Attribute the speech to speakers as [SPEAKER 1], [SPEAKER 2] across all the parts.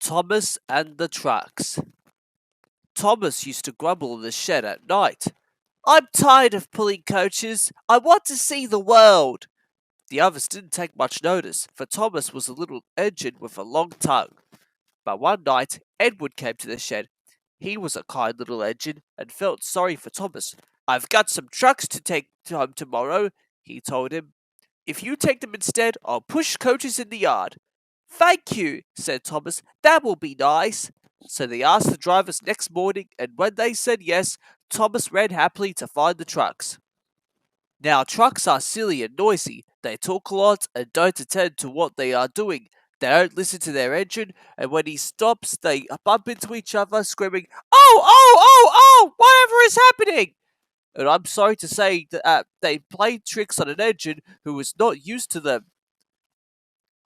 [SPEAKER 1] Thomas and the trucks. Thomas used to grumble in the shed at night. "I'm tired of pulling coaches. I want to see the world." The others didn't take much notice, for Thomas was a little engine with a long tongue. But one night, Edward came to the shed. He was a kind little engine and felt sorry for Thomas. "I've got some trucks to take home tomorrow," he told him. "If you take them instead, I'll push coaches in the yard." "Thank you," said Thomas. "That will be nice." So they asked the drivers next morning, and when they said yes, Thomas ran happily to find the trucks. Now, trucks are silly and noisy. They talk a lot and don't attend to what they are doing. They don't listen to their engine, and when he stops, they bump into each other, screaming, "Oh, oh, oh, oh, whatever is happening?" And I'm sorry to say that they played tricks on an engine who was not used to them.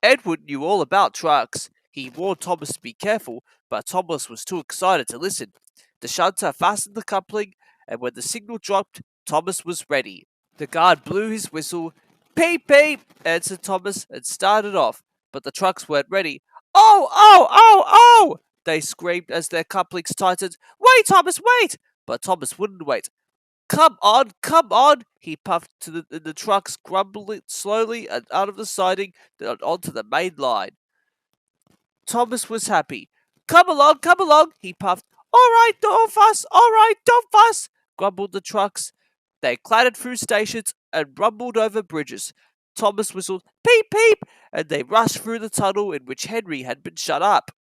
[SPEAKER 1] Edward knew all about trucks. He warned Thomas to be careful, but Thomas was too excited to listen. The shunter fastened the coupling, and when the signal dropped, Thomas was ready. The guard blew his whistle. "Peep, peep," answered Thomas, and started off, but the trucks weren't ready. "Oh, oh, oh, oh!" they screamed as their couplings tightened. "Wait, Thomas, wait!" But Thomas wouldn't wait. Come on," he puffed to the trucks, grumbling slowly and out of the siding onto the main line. Thomas was happy. Come along," he puffed. All right, don't fuss," grumbled the trucks. They clattered through stations and rumbled over bridges. Thomas whistled, "Peep, peep," and they rushed through the tunnel in which Henry had been shut up.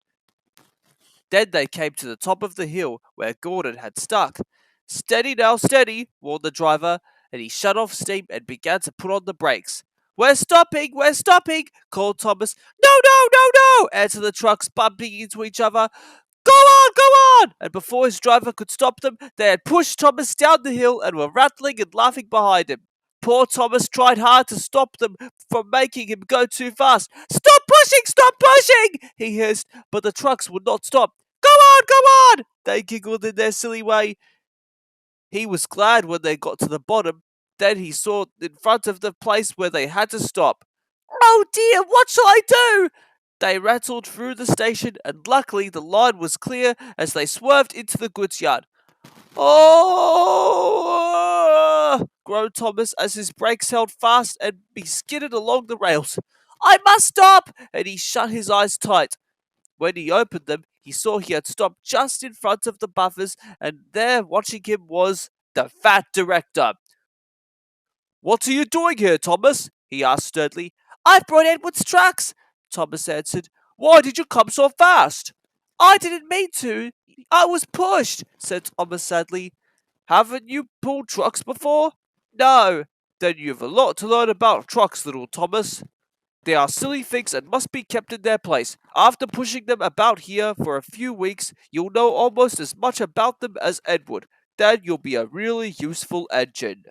[SPEAKER 1] Then they came to the top of the hill where Gordon had stuck. "Steady now, steady," warned the driver, and he shut off steam and began to put on the brakes. We're stopping," called Thomas. "No, no, no, no," answered the trucks, bumping into each other. Go on! And before his driver could stop them, they had pushed Thomas down the hill and were rattling and laughing behind him. Poor Thomas tried hard to stop them from making him go too fast. Stop pushing, he hissed, but the trucks would not stop. Go on, they giggled in their silly way. He was glad when they got to the bottom. Then he saw in front of the place where they had to stop. "Oh dear, what shall I do?" They rattled through the station, and luckily the line was clear as they swerved into the goods yard. "Oh!" groaned Thomas as his brakes held fast and he skidded along the rails. "I must stop!" and he shut his eyes tight. When he opened them, he saw he had stopped just in front of the buffers, and there watching him was the fat director. "What are you doing here, Thomas?" he asked sternly. "I've brought Edward's trucks," Thomas answered. "Why did you come so fast?" "I didn't mean to. I was pushed," said Thomas sadly. "Haven't you pulled trucks before?" "No." "Then you've a lot to learn about trucks, little Thomas. They are silly things and must be kept in their place. After pushing them about here for a few weeks, you'll know almost as much about them as Edward. Then you'll be a really useful engine."